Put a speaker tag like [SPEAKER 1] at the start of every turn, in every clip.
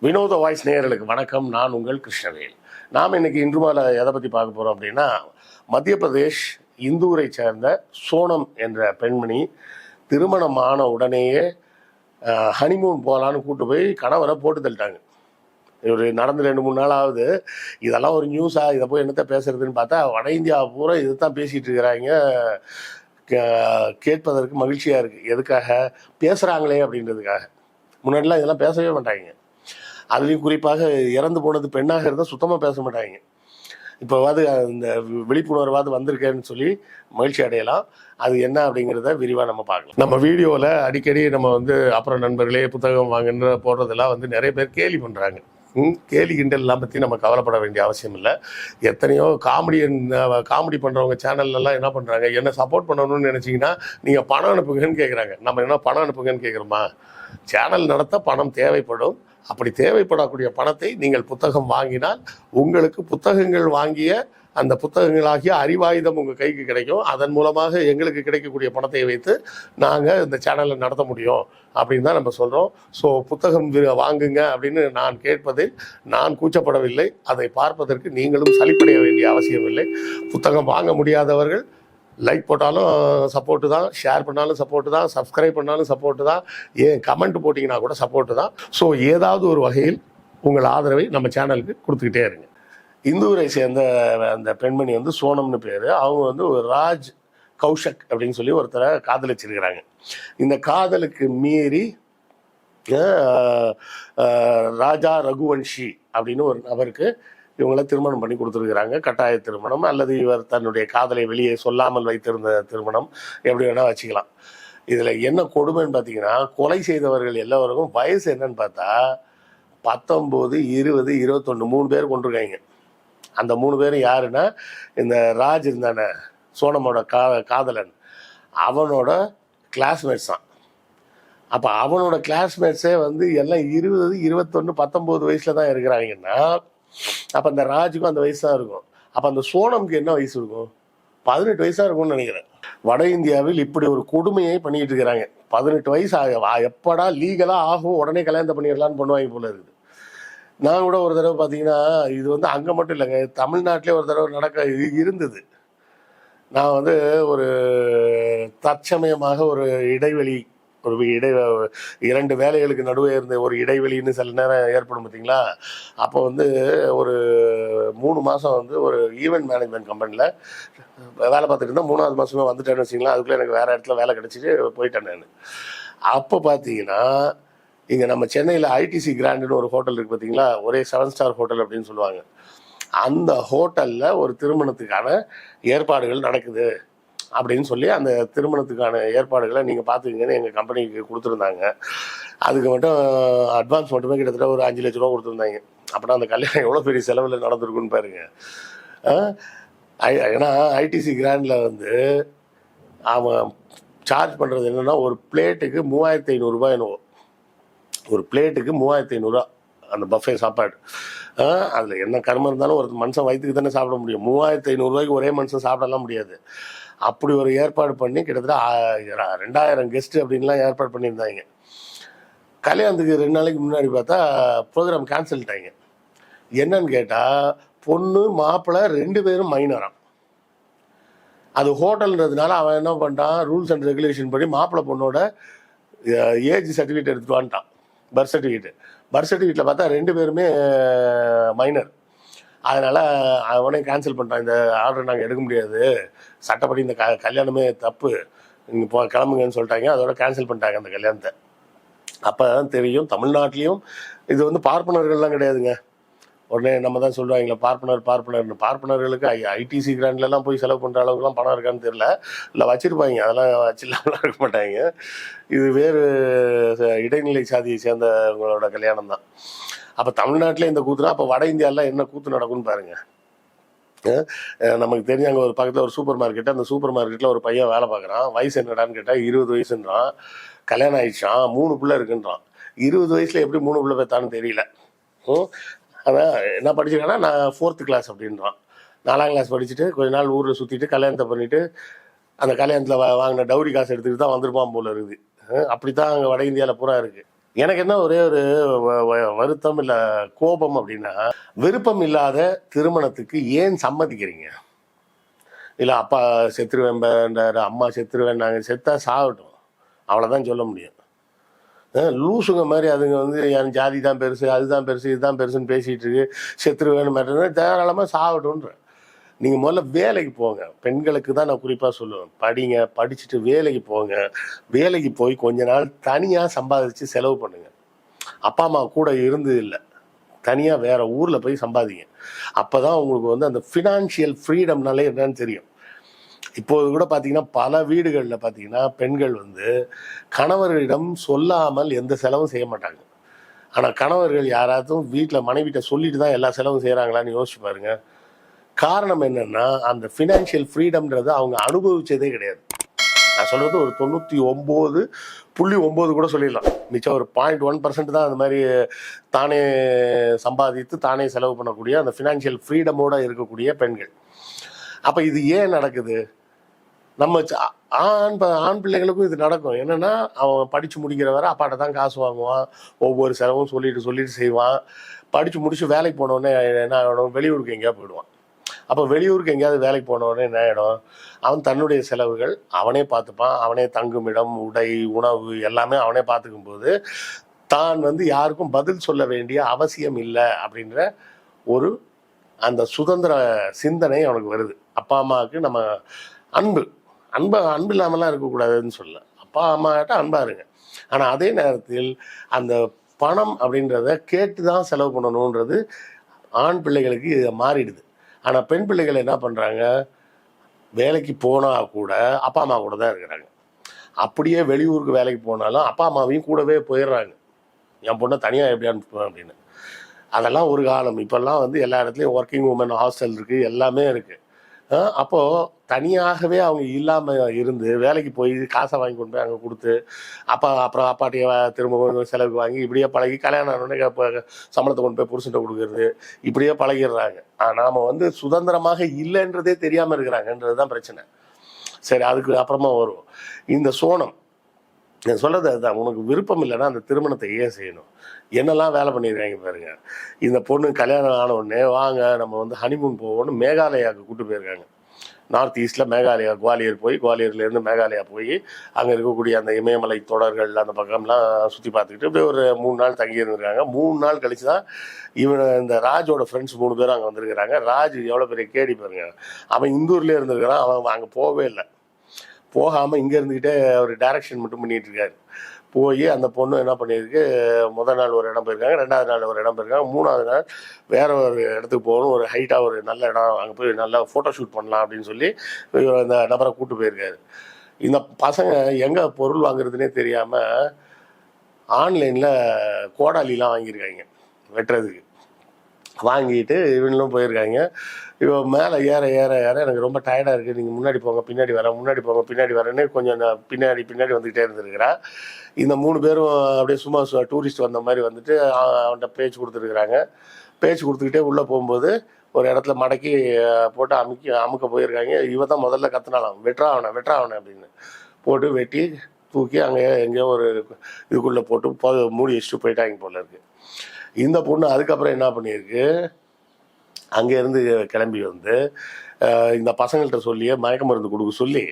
[SPEAKER 1] வினோத வாய்ஸ் நேயர்களுக்கு வணக்கம். நான் உங்கள் கிருஷ்ணவேல். நாம் இன்னைக்கு இன்று மாலை எதை பற்றி பார்க்க போகிறோம் அப்படின்னா, மத்திய பிரதேஷ் இந்தூரை சேர்ந்த சோனம் என்ற பெண்மணி திருமணமான உடனேயே ஹனிமூன் போகலான்னு கூப்பிட்டு போய் கணவரை போட்டு தள்ளிட்டாங்க. ஒரு நடந்து 2-3 நாள் ஆகுது. இதெல்லாம் ஒரு நியூஸாக, இதை போய் என்னத்தை பேசுறதுன்னு பார்த்தா வட இந்தியா பூரா இது தான் பேசிகிட்டு இருக்கிறாங்க. கேட்பதற்கு மகிழ்ச்சியாக இருக்குது. எதுக்காக பேசுகிறாங்களே அப்படின்றதுக்காக. முன்னாடிலாம் இதெல்லாம் பேசவே மாட்டாங்க. அதுலேயும் குறிப்பாக இறந்து போனது பெண்ணாக இருந்தால் சுத்தமாக பேச மாட்டாங்க. இப்போவாது இந்த விழிப்புணர்வாது வந்திருக்கேன்னு சொல்லி மகிழ்ச்சி அடையலாம். அது என்ன அப்படிங்கிறத விரிவாக நம்ம பார்க்கலாம். நம்ம வீடியோவில் அடிக்கடி நம்ம அப்புறம் நண்பர்களே புத்தகம் வாங்குன்ற போடுறதெல்லாம் நிறைய பேர் கேலி பண்ணுறாங்க. கேலி கிண்டல்லாம் பற்றி நம்ம கவலைப்பட வேண்டிய அவசியம் இல்லை. எத்தனையோ காமெடி பண்ணுறவங்க சேனல்லாம் என்ன பண்ணுறாங்க, என்ன சப்போர்ட் பண்ணணும்னு நினச்சிங்கன்னா நீங்கள் பணம் அனுப்புங்கன்னு கேட்குறாங்க. நம்ம என்ன பணம் அனுப்புங்கன்னு கேட்குறோமா? சேனல் நடத்த பணம் தேவைப்படும். அப்படி தேவைப்படக்கூடிய பணத்தை நீங்கள் புத்தகம் வாங்கினால் உங்களுக்கு புத்தகங்கள் வாங்கிய அந்த புத்தகங்களாகிய அறிவாயுதம் உங்கள் கைக்கு கிடைக்கும். அதன் மூலமாக எங்களுக்கு கிடைக்கக்கூடிய பணத்தை வைத்து நாங்கள் இந்த சேனலை நடத்த முடியும் அப்படின்னு தான் நம்ம சொல்கிறோம். ஸோ புத்தகம் வாங்குங்க அப்படின்னு நான் கேட்பதில் நான் கூச்சப்படவில்லை. அதை பார்ப்பதற்கு நீங்களும் சலிப்படைய வேண்டிய அவசியம் இல்லை. புத்தகம் வாங்க முடியாதவர்கள் லைக் போட்டாலும் சப்போர்ட்டு தான், ஷேர் பண்ணாலும் சப்போர்ட்டு தான், சப்ஸ்கிரைப் பண்ணாலும் சப்போர்ட்டு தான், ஏன் கமெண்ட் போட்டிங்கன்னா கூட சப்போர்ட்டு தான். ஸோ ஏதாவது ஒரு வகையில் உங்கள் ஆதரவை நம்ம சேனலுக்கு கொடுத்துக்கிட்டே இருங்க. இந்தூரை சேர்ந்த அந்த பெண்மணி சோனம்னு பேர். அவங்க ஒரு ராஜ் கௌஷக் அப்படின்னு சொல்லி ஒருத்தரை காதலிச்சிருக்கிறாங்க. இந்த காதலுக்கு மீறி ராஜா ரகுவன்ஷி அப்படின்னு ஒரு நபருக்கு இவங்கள திருமணம் பண்ணி கொடுத்துருக்குறாங்க. கட்டாய திருமணம் அல்லது இவர் தன்னுடைய காதலை வெளியே சொல்லாமல் வைத்திருந்த திருமணம், எப்படி வேணால் வச்சுக்கலாம். இதில் என்ன கொடுமைன்னு பார்த்தீங்கன்னா, கொலை செய்தவர்கள் எல்லோருக்கும் வயசு என்னன்னு பார்த்தா 19, 20, 21 3 பேர் கொண்டிருக்காங்க. அந்த 3 பேரும் யாருன்னா, இந்த ராஜ் இருந்தானே சோனமோட காதலன், அவனோட கிளாஸ்மேட்ஸ் தான். அப்போ அவனோட கிளாஸ்மேட்ஸே எல்லாம் 20, 21, 19 வயசில் தான் இருக்கிறாங்கன்னா, அப்போ அந்த ராஜுக்கும் அந்த வயசு தான் இருக்கும். அப்போ அந்த சோனமுக்கு என்ன வயசு இருக்கும்? 18 வயசாக இருக்கும்னு நினைக்கிறேன். வட இந்தியாவில் இப்படி ஒரு கொடுமையை பண்ணிக்கிட்டு இருக்கிறாங்க. 18 வயசு எப்படா லீகலாக ஆகும் உடனே கல்யாணத்தை பண்ணிடலான்னு பண்ணுவாங்க போல இருக்குது. நான் கூட ஒரு தடவை பார்த்தீங்கன்னா, இது அங்கே மட்டும் இல்லைங்க, தமிழ்நாட்டிலே ஒரு தடவை இருந்தது. நான் ஒரு தற்சமயமாக ஒரு இடைவெளி, ஒரு 2 வேலைகளுக்கு நடுவே இருந்த ஒரு இடைவெளின்னு சில நேரம் ஏற்படும் பார்த்தீங்களா. அப்போ ஒரு 3 மாதம் ஒரு ஈவெண்ட் மேனேஜ்மெண்ட் கம்பெனியில் வேலை பார்த்துட்டு இருந்தால் 3ஆவது மாதமே வந்துட்டேன்னு வச்சிங்களா. அதுக்குள்ளே எனக்கு வேறு இடத்துல வேலை கிடச்சிட்டு போயிட்டேன் நான். அப்போ பார்த்தீங்கன்னா, இங்கே நம்ம சென்னையில் ஐடிசி கிராண்டுன்னு ஒரு ஹோட்டல் இருக்குது பார்த்தீங்களா, ஒரே 7 ஸ்டார் ஹோட்டல் அப்படின்னு சொல்லுவாங்க. அந்த ஹோட்டலில் ஒரு திருமணத்துக்கான ஏற்பாடுகள் நடக்குது அப்படின்னு சொல்லி அந்த திருமணத்துக்கான ஏற்பாடுகளை நீங்கள் பார்த்துக்கிங்கன்னு எங்கள் கம்பெனிக்கு கொடுத்துருந்தாங்க. அதுக்கு மட்டும் அட்வான்ஸ் மட்டுமே கிட்டத்தட்ட ஒரு 5 லட்ச ரூபா கொடுத்துருந்தாங்க. அப்படின்னா அந்த கல்யாணம் எவ்வளோ பெரிய செலவில் நடந்திருக்குன்னு பாருங்க. ஏன்னா ஐடிசி கிராண்டில் அவன் சார்ஜ் பண்ணுறது என்னென்னா, ஒரு பிளேட்டுக்கு 3500 ரூபாய் என்னவோ, ஒரு பிளேட்டுக்கு 3500 ரூபா அந்த பஃபே சாப்பாடு. அதில் என்ன கர்மம் இருந்தாலும் ஒரு மனுஷன் வயிற்றுக்கு தானே சாப்பிட முடியும். 3500 ரூபாய்க்கு ஒரே மனுஷன் சாப்பிடலாம் முடியாது. அப்படி ஒரு ஏற்பாடு பண்ணி கிட்டத்தட்ட 2000 கெஸ்ட்டு அப்படின்லாம் ஏற்பாடு பண்ணியிருந்தாங்க. கல்யாணத்துக்கு 2 நாளைக்கு முன்னாடி பார்த்தா ப்ரோக்ராம் கேன்சல் ஆகிட்டாங்க. என்னன்னு கேட்டால், பொண்ணு மாப்பிள்ளை 2 பேரும் மைனராம். அது ஹோட்டல்ன்றதுனால அவன் என்ன பண்ணிட்டான், ரூல்ஸ் அண்ட் ரெகுலேஷன் படி மாப்பிள்ளை பொண்ணோட ஏஜ் சர்டிஃபிகேட் எடுத்துட்டு வந்துட்டான். பர்த் சர்டிஃபிகேட்டில் பார்த்தா 2 பேருமே மைனர். அதனால் அவனே கேன்சல் பண்ணிட்டான். இந்த ஆர்டர் நாங்கள் எடுக்க முடியாது, சட்டப்படி இந்த கல்யாணமே தப்பு, நீங்கள் கிளம்புங்கன்னு சொல்லிட்டாங்க. அதோட கேன்சல் பண்ணிட்டாங்க அந்த கல்யாணத்தை. அப்போ தான் தெரியும், தமிழ்நாட்டிலையும் இது பார்ப்பனர்கள்லாம் கிடையாதுங்க. உடனே நம்ம தான் சொல்லுவாங்களே பார்ப்பனர்களுக்கு ஐடிசி கிராண்ட்லலாம் போய் செலவு பண்ணுற அளவுக்குலாம் பணம் இருக்கான்னு தெரியல, இல்லை வச்சுருப்பாங்க, அதெல்லாம் வச்சுலாம்லாம் இருக்க மாட்டாங்க. இது வேறு இடைநிலை சாதியை சேர்ந்தவங்களோட கல்யாணம் தான். அப்போ தமிழ்நாட்டில் இந்த கூத்துனா அப்போ வட இந்தியாவில் என்ன கூத்து நடக்கும்னு பாருங்கள். நமக்கு தெரிஞ்சாங்க ஒரு பக்கத்தில் ஒரு சூப்பர் மார்க்கெட்டு, அந்த சூப்பர் மார்க்கெட்டில் ஒரு பையன் வேலை பார்க்குறான். வயசு என்னடான்னு கேட்டால் 20 வயசுன்றான். கல்யாணம் ஆயிடுச்சான், 3 பிள்ளை இருக்குன்றான். 20 வயசில் எப்படி 3 பிள்ளை பெற்றான்னு தெரியல. அதான் என்ன படிச்சிருக்கேன்னா, நான் 4th கிளாஸ் அப்படின்றான். 4ஆம் கிளாஸ் படிச்சுட்டு கொஞ்ச நாள் ஊரில் சுற்றிட்டு கல்யாணத்தை பண்ணிவிட்டு அந்த கல்யாணத்தில் வாங்கின டவுரி காசு எடுத்துக்கிட்டு தான் வந்திருப்பான் போல இருக்குது. அப்படி தான் அங்கே வட இந்தியாவில் பூரா இருக்குது. எனக்கு என்ன ஒரே ஒரு வருத்தம் இல்லை கோபம் அப்படின்னா, விருப்பம் இல்லாத திருமணத்துக்கு ஏன் சம்மதிக்கிறீங்க? இல்லை அப்பா செத்துருவேன்றாரு, அம்மா செத்துருவேன்னாங்க, செத்தா சாகட்டும், அவ்வளோதான் சொல்ல முடியும். லூசுங்க மாதிரி அதுங்க வந்து என் ஜாதி தான் பெருசு, அதுதான் பெருசு, இதுதான் பெருசுன்னு பேசிகிட்டு இருக்கு, செத்துருவேன்னு மாட்டேன்னா தாராளமாக சாகட்டும்ன்ற. நீங்கள் முதல்ல வேலைக்கு போங்க. பெண்களுக்கு தான் நான் குறிப்பாக சொல்லுவேன், படிங்க, படிச்சுட்டு வேலைக்கு போங்க. வேலைக்கு போய் கொஞ்ச நாள் தனியாக சம்பாதிச்சு செலவு பண்ணுங்க. அப்பா அம்மா கூட இருந்து இல்லை, தனியாக வேற ஊரில் போய் சம்பாதிங்க. அப்போ தான் உங்களுக்கு வந்து அந்த ஃபினான்ஷியல் ஃப்ரீடம்னாலே என்னன்னு தெரியும். இப்போது கூட பார்த்தீங்கன்னா பல வீடுகளில் பார்த்தீங்கன்னா பெண்கள் வந்து கணவர்களிடம் சொல்லாமல் எந்த செலவும் செய்ய மாட்டாங்க. ஆனால் கணவர்கள் யாராச்சும் வீட்டில் மனைவிட்ட சொல்லிட்டு தான் எல்லா செலவும் செய்கிறாங்களான்னு யோசிச்சு பாருங்க. காரணம் என்னன்னா, அந்த ஃபினான்ஷியல் ஃப்ரீடம்ன்றது அவங்க அனுபவிச்சதே கிடையாது. நான் சொல்றது ஒரு 99.9 கூட சொல்லிடலாம். மிச்சம் ஒரு 0.1% தான் அந்த மாதிரி தானே சம்பாதித்து தானே செலவு பண்ணக்கூடிய அந்த ஃபினான்ஷியல் ஃப்ரீடமோட இருக்கக்கூடிய பெண்கள். அப்போ இது ஏன் நடக்குது? நம்ம ஆண் பிள்ளைகளுக்கும் இது நடக்கும். என்னன்னா, அவன் படித்து முடிக்கிற வரை அப்பாட்ட தான் காசு வாங்குவான், ஒவ்வொரு செலவும் சொல்லிட்டு செய்வான். படித்து முடிச்சு வேலைக்கு போனோடனே என்ன ஆகிடும், வெளியூருக்கு எங்கேயா போயிடுவான். அப்போ வெளியூருக்கு எங்கேயாவது வேலைக்கு போனோடனே என்ன ஆகிடும், அவன் தன்னுடைய செலவுகள் அவனே பார்த்துப்பான். அவனே தங்குமிடம், உடை, உணவு எல்லாமே அவனே பார்த்துக்கும் போது தான் வந்து யாருக்கும் பதில் சொல்ல வேண்டிய அவசியம் இல்லை அப்படின்ற ஒரு அந்த சுதந்திர சிந்தனை அவனுக்கு வருது. அப்பா அம்மாவுக்கு நம்ம அன்பு அன்பு இல்லாமலாம் இருக்கக்கூடாதுன்னு சொல்ல, அப்பா அம்மாட்ட அன்பா இருங்க. ஆனால் அதே நேரத்தில் அந்த பணம் அப்படின்றத கேட்டு தான் செலவு பண்ணணுன்றது ஆண் பிள்ளைகளுக்கு இதை மாறிடுது. ஆனால் பெண் பிள்ளைகள் என்ன பண்ணுறாங்க, வேலைக்கு போனால் கூட அப்பா அம்மா கூட தான் இருக்கிறாங்க. அப்படியே வெளியூருக்கு வேலைக்கு போனாலும் அப்பா அம்மாவையும் கூடவே போயிடுறாங்க. என் பொண்ணை தனியாக எப்படி அனுப்புவேன் அப்படின்னு. அதெல்லாம் ஒரு காலம். இப்போல்லாம் வந்து எல்லா இடத்துலையும் ஒர்க்கிங் உமன் ஹாஸ்டல் இருக்குது, எல்லாமே இருக்குது. அப்போது தனியாகவே அவங்க இல்லாமல் இருந்து வேலைக்கு போய் காசை வாங்கி கொண்டு போய் அங்கே கொடுத்து அப்புறம் அப்பாட்டையே திரும்ப செலவுக்கு வாங்கி இப்படியே பழகி கல்யாணம் ஆனோடனே சம்பளத்தை கொண்டு போய் புருஷன்ட்ட கொடுக்கறது, இப்படியே பழகிடுறாங்க. நாம் வந்து சுதந்திரமாக இல்லைன்றதே தெரியாமல் இருக்கிறாங்கன்றது தான் பிரச்சனை. சரி, அதுக்கு அப்புறமா வரும் இந்த சோனம். நான் சொல்கிறது அதுதான், உனக்கு விருப்பம் இல்லைன்னா அந்த திருமணத்தை ஏன் செய்யணும்? என்னெல்லாம் வேலை பண்ணியிருக்காங்க பாருங்க. இந்த பொண்ணு கல்யாணம் ஆன உடனே வாங்க நம்ம வந்து ஹனிமூன் போவோன்னு மேகாலயாவுக்கு கூப்பிட்டு போயிருக்காங்க. நார்த் ஈஸ்டில் மேகாலயா, குவாலியர் போய், குவாலியர்லேருந்து மேகாலயா போய் அங்கே இருக்கக்கூடிய அந்த இமயமலை தொடர்கள் அந்த பக்கம்லாம் சுற்றி பார்த்துக்கிட்டு அப்படியே ஒரு 3 நாள் தங்கி இருந்திருக்காங்க. 3 நாள் கழிச்சு தான் இந்த ராஜோட ஃப்ரெண்ட்ஸ் 3 பேரும் அங்கே வந்திருக்கிறாங்க. ராஜ் எவ்வளோ பெரிய கேடி பாருங்க. அவன் இந்தூர்லேயே இருந்திருக்கிறான், அவன் அங்கே போகவே இல்லை. போகாமல் இங்கே இருந்துக்கிட்டே ஒரு டைரக்ஷன் மட்டும் பண்ணிகிட்டு இருக்காரு. போய் அந்த பொண்ணு என்ன பண்ணியிருக்கு, முதல் நாள் ஒரு இடம் போயிருக்காங்க, 2வது நாள் ஒரு இடம் போயிருக்காங்க, 3வது நாள் வேற ஒரு இடத்துக்கு போகணும், ஒரு ஹைட்டாக ஒரு நல்ல இடம், அங்கே போய் நல்லா ஃபோட்டோ ஷூட் பண்ணலாம் அப்படின்னு சொல்லி இந்த நபரை கூப்பிட்டு போயிருக்காரு. இந்த பசங்க எங்கே பொருள் வாங்குறதுனே தெரியாமல் ஆன்லைனில் கோடாலிலாம் வாங்கியிருக்காங்க வெட்டுறதுக்கு. வாங்கிட்டு இவங்களும் போயிருக்காங்க. இவன் மேலே ஏற ஏற ஏற எனக்கு ரொம்ப டயர்டாக இருக்குது, நீங்கள் முன்னாடி போங்க பின்னாடி வரேன், முன்னாடி போங்க பின்னாடி வரேன்னு கொஞ்சம் பின்னாடி வந்துக்கிட்டே இருந்திருக்கிறா. இந்த 3 பேரும் அப்படியே சும்மா டூரிஸ்ட் வந்த மாதிரி வந்துட்டு அவன்கிட்ட பேச்சு கொடுத்துருக்குறாங்க. பேச்சு கொடுத்துக்கிட்டே உள்ளே போகும்போது ஒரு இடத்துல மடக்கி போட்டு அமுக்க போயிருக்காங்க. இவன் தான் முதல்ல கத்துனாலாம், வெட்டுறா அவனை அப்படின்னு போட்டு வெட்டி தூக்கி அங்கே எங்கேயோ ஒரு இதுக்குள்ளே போட்டு மூடி வச்சுட்டு போயிட்டாங்க போல இருக்கு. இந்த பொண்ணு அதுக்கப்புறம் என்ன பண்ணியிருக்கு, அங்கேருந்து கிளம்பி வந்து இந்த பசங்கள்கிட்ட சொல்லியே மயக்க மருந்து கொடுக்க சொல்லி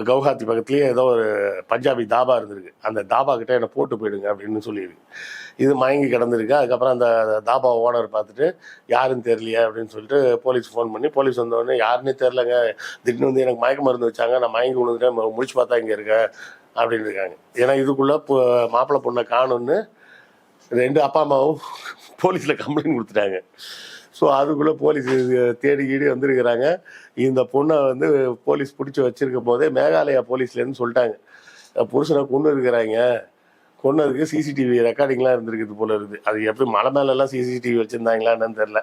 [SPEAKER 1] கவுஹாத்தி பக்கத்துலேயே ஏதோ ஒரு பஞ்சாபி தாபா இருந்திருக்கு, அந்த தாபா கிட்டே என்னை போட்டு போயிடுங்க அப்படின்னு சொல்லியிருக்கு. இது மயங்கி கிடந்திருக்கு. அதுக்கப்புறம் அந்த தாபா ஓனர் பார்த்துட்டு யாருன்னு தெரியலையே அப்படின்னு சொல்லிட்டு போலீஸ் ஃபோன் பண்ணி, போலீஸ் வந்தோடனே யாருன்னே தெரிலங்க, திடீர்னு வந்து எனக்கு மயக்க மருந்து வச்சாங்க, நான் மயங்கி விழுந்துட்டேன், முடிச்சு பார்த்தா இங்கே இருக்கேன் அப்படின்னு இருக்காங்க. ஏன்னா இதுக்குள்ளே மாப்பிள்ளை பொண்ணை காணுன்னு 2 அப்பா அம்மாவும் போலீஸில் கம்ப்ளைண்ட் கொடுத்துட்டாங்க. ஸோ அதுக்குள்ளே போலீஸ் தேடிக்கிடி வந்திருக்கிறாங்க. இந்த பொண்ணை வந்து போலீஸ் பிடிச்சி வச்சிருக்கும் போதே மேகாலயா போலீஸ்லேருந்து சொல்லிட்டாங்க, புருஷனை கொண்டு இருக்கிறாங்க, கொன்னதுக்கு சிசிடிவி ரெக்கார்டிங்லாம் இருந்திருக்குது போல இருக்குது. அது எப்படி மலை மேலெல்லாம் சிசிடிவி வச்சுருந்தாங்களான்னு தெரில.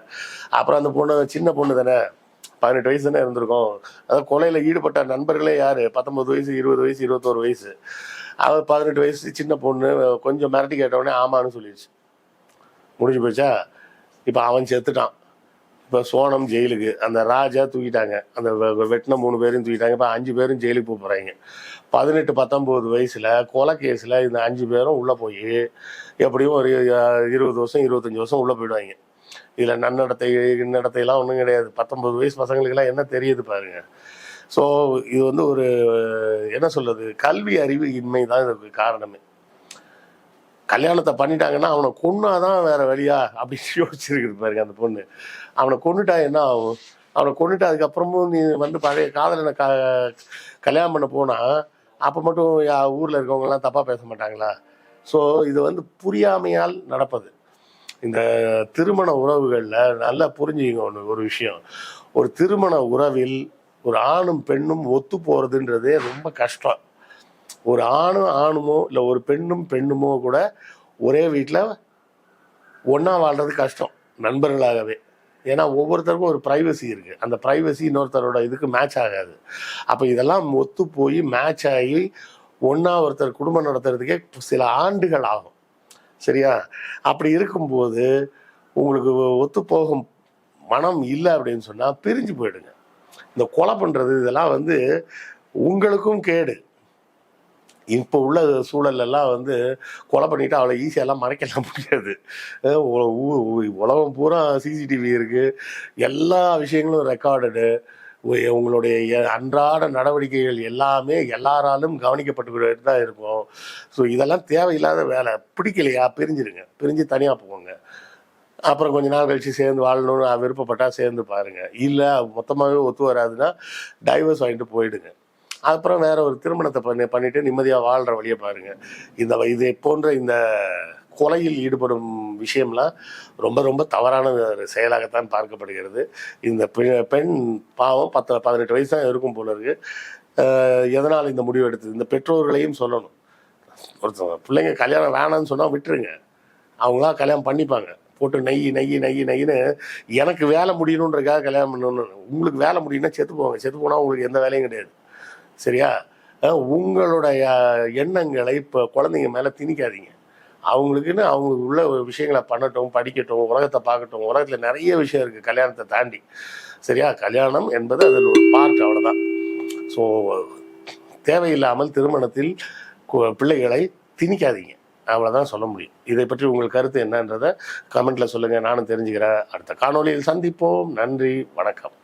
[SPEAKER 1] அப்புறம் அந்த பொண்ணு சின்ன பொண்ணு தானே, 18 வயசு தானே இருந்திருக்கும். அதாவது கொலையில் ஈடுபட்ட நண்பர்களே யார், 19 வயசு 20 வயசு 21 வயசு. அவள் 18 வயசு சின்ன பொண்ணு கொஞ்சம் மிரட்டி கேட்டவுடனே ஆமான்னு சொல்லிடுச்சு. முடிஞ்சு போச்சா. இப்போ அவன் செத்துட்டான். இப்போ சோனம் ஜெயிலுக்கு அந்த ராஜா தூக்கிட்டாங்க, அந்த வெட்டின 3 பேரையும் தூக்கிட்டாங்க. இப்போ 5 பேரும் ஜெயிலுக்கு போக போகிறாங்க. 18 19 வயசில் கொலை கேஸில் இந்த 5 பேரும் உள்ளே போய் எப்படியும் ஒரு 20 வருஷம் 25 வருஷம் உள்ளே போயிடுவாங்க. இதில் நன்னடத்தையெல்லாம் ஒன்றும் கிடையாது. 19 வயசு பசங்களுக்கெல்லாம் என்ன தெரியுது பாருங்க. ஸோ இது வந்து ஒரு என்ன சொல்றது, கல்வி அறிவு இன்மை தான் இதுக்கு காரணமே. கல்யாணத்தை பண்ணிட்டாங்கன்னா அவனை கொன்னாதான் வேற வழியா அப்படின்னு யோசிச்சிருக்குது பாருங்க அந்த பொண்ணு. அவனை கொன்னுட்டா என்ன ஆகும்? அவனை கொன்னுட்டு அதுக்கப்புறமும் நீ வந்து பழைய காதலனை கல்யாணம் பண்ண போனா அப்போ மட்டும் ஊரில் இருக்கவங்கலாம் தப்பாக பேச மாட்டாங்களா? ஸோ இது வந்து புரியாமையால் நடப்பது. இந்த திருமண உறவுகளில் நல்லா புரிஞ்சுங்க ஒரு விஷயம். ஒரு திருமண உறவில் ஒரு ஆணும் பெண்ணும் ஒத்து போகிறதுன்றதே ரொம்ப கஷ்டம். ஒரு ஆணுமோ இல்லை ஒரு பெண்ணுமோ கூட ஒரே வீட்டில் ஒன்றா வாழ்றது கஷ்டம் நண்பர்களாகவே. ஏன்னா ஒவ்வொருத்தருக்கும் ஒரு ப்ரைவசி இருக்குது. அந்த ப்ரைவசி இன்னொருத்தரோட இதுக்கு மேட்ச் ஆகாது. அப்போ இதெல்லாம் ஒத்து போய் மேட்ச் ஆகி ஒன்றா ஒருத்தர் குடும்பம் நடத்துறதுக்கே சில ஆண்டுகள் ஆகும். சரியா? அப்படி இருக்கும்போது உங்களுக்கு ஒத்து போகும் மனம் இல்லை அப்படின்னு சொன்னால் பிரிஞ்சு போயிடுங்க. இந்த கொலை பண்ணுறது இதெல்லாம் வந்து உங்களுக்கும் கேடு. இப்போ உள்ள சூழலெல்லாம் வந்து கொலை பண்ணிவிட்டு அவளை ஈஸியெல்லாம் மறைக்கலாம் முடியாது. உலகம் பூரா சிசிடிவி இருக்குது, எல்லா விஷயங்களும் ரெக்கார்டடு. உங்களுடைய அன்றாட நடவடிக்கைகள் எல்லாமே எல்லாராலும் கவனிக்கப்பட்டு தான் இருக்கும். ஸோ இதெல்லாம் தேவையில்லாத வேலை. பிடிக்கலையா பிரிஞ்சிருங்க, பிரிஞ்சு தனியாக போங்க. அப்புறம் கொஞ்ச நாள் கழிச்சு சேர்ந்து வாழணும்னு விருப்பப்பட்டால் சேர்ந்து பாருங்கள். இல்லை மொத்தமாகவே ஒத்து வராதுன்னா டைவர்ஸ் வாங்கிட்டு போயிடுங்க. அப்புறம் வேற ஒரு திருமணத்தை பண்ணிட்டு நிம்மதியாக வாழ்கிற வழியை பாருங்கள். இதை போன்ற இந்த கொலையில் ஈடுபடும் விஷயம்லாம் ரொம்ப ரொம்ப தவறான செயலாகத்தான் பார்க்கப்படுகிறது. இந்த பெண் பாவம் 18 வயசு தான் இருக்கும் போல இருக்கு. எதனால் இந்த முடிவு எடுத்தது? இந்த பெற்றோர்களையும் சொல்லணும். ஒருத்தவங்க பிள்ளைங்க கல்யாணம் வேணான்னு சொன்னால் விட்டுருங்க, அவங்களா கல்யாணம் பண்ணிப்பாங்க. போட்டு நெய்ன்னு எனக்கு வேலை முடியணுன்றக்காக கல்யாணம் பண்ணணும்னு. உங்களுக்கு வேலை முடியும்னா செத்து போவாங்க. செத்து போனால் உங்களுக்கு எந்த வேலையும் கிடையாது. சரியா? உங்களுடைய எண்ணங்களை இப்போ குழந்தைங்க மேலே திணிக்காதீங்க. அவங்களுக்கு உள்ள விஷயங்களை பண்ணட்டும், படிக்கட்டும், உலகத்தை பார்க்கட்டும். உலகத்தில் நிறைய விஷயம் இருக்குது கல்யாணத்தை தாண்டி. சரியா? கல்யாணம் என்பது அதில் ஒரு பார்ட், அவ்வளோதான். ஸோ தேவையில்லாமல் திருமணத்தில் பிள்ளைகளை திணிக்காதீங்க, அவ்வளோதான் சொல்ல முடியும். இதை பற்றி உங்கள் கருத்து என்னன்றதை கமெண்ட்டில் சொல்லுங்கள், நானும் தெரிஞ்சுக்கிறேன். அடுத்த காணொளியில் சந்திப்போம். நன்றி, வணக்கம்.